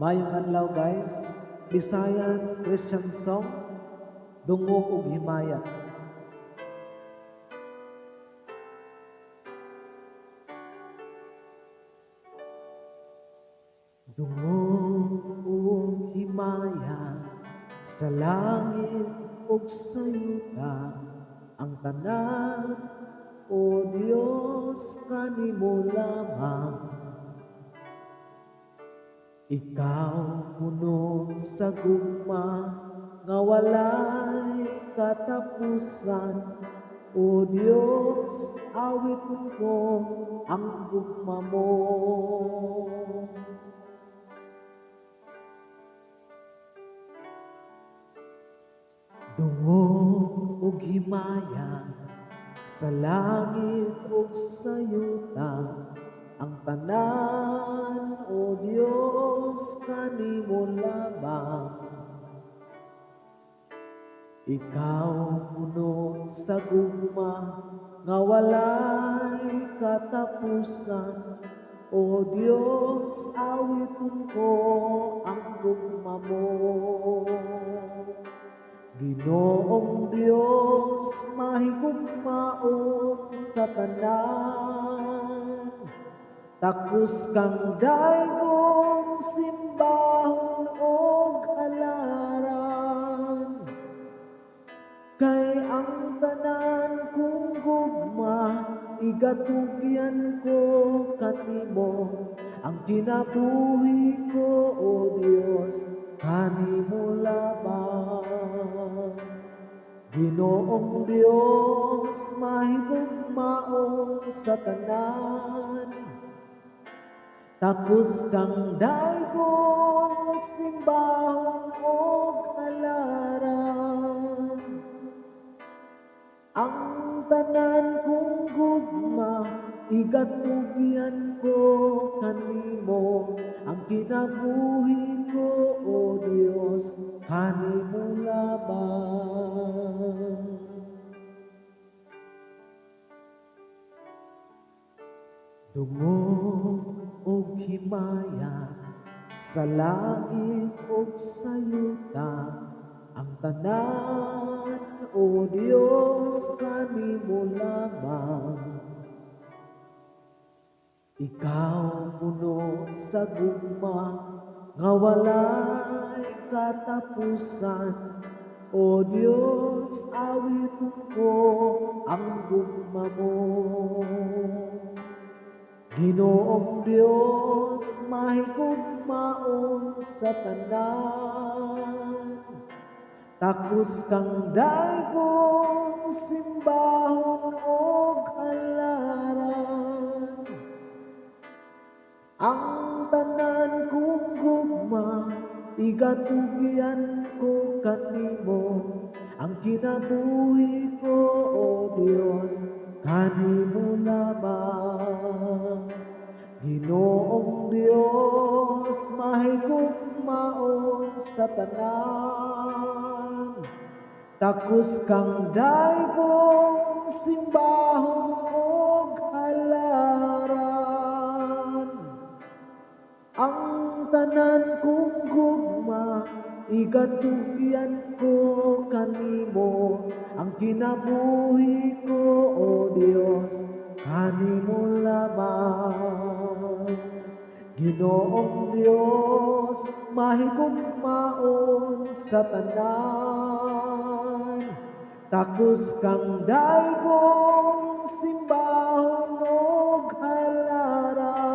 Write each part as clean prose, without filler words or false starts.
Mayong adlaw guys, Bisayan Christian song, Dungog ug Himaya. Dungog ug himaya sa langit ug sa yuta, ang tanan o Dios kanimo lamang. Ikaw puno sa gugma nga walay katapusan, o Dios awit ko ang gugma mo. Dungog ug himaya sa langit ug sa yuta, ang tanan o Dios kanimo lamang. Ikaw puno sa gugma nga walay katapusan, o Dios awiton ko ang gugma mo. Ginoong Dios mahigugmaon sa tanan, takos kang daygong simbahon og halaran. Kay ang tanan kong gugma, igatugyan ko kanimo, ang kinabuhi ko, o Dios, kanimo lamang. Ginoong Dios mahigugmaon sa tanan, takos kang daygong simbahon og halaran. Ang tanan kong gugma, igatugyan ko kanimo, ang kinabuhi ko, o Dios, kanimo lamang. Dungog ug himaya sa langit ug sa yuta, ang tanan o Dios kanimo lamang. Ikaw puno sa gugma nga walay katapusan, o Dios awiton ko ang gugma mo. Ginoong Dios mahigugmaon sa tanan, takos kang daygong simbahon og halaran. Ang tanan kong gugma, igatugyan ko kanimo, ang kinabuhi ko, o Dios, kanimo lamang. Ginoong Dios mahigugmaon sa tanan, takos kang daygong simbahon og halaran. Ang tanan kong gugma, igatugyan ko kanimo, ang kinabuhi ko, o Dios, kanimo lamang. Ginoong Dios mahigugmaon sa tanan, takos kang daygong simbahon og halaran.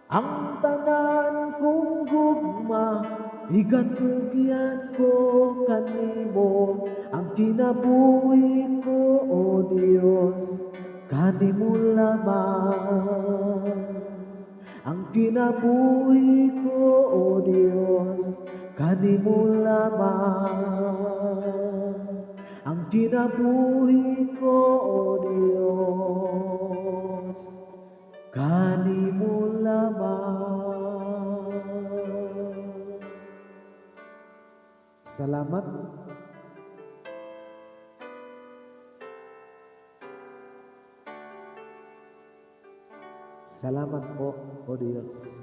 Ang tanan kong gugma, igatugyan ko kanimo, ang kinabuhi ko, o Dios, kanimo lamang. Ang kinabuhi ko, o Dios, kanimo lamang. Ang kinabuhi ko, o Dios, kanimo lamang. Salamat. Salamat po, O Diyos.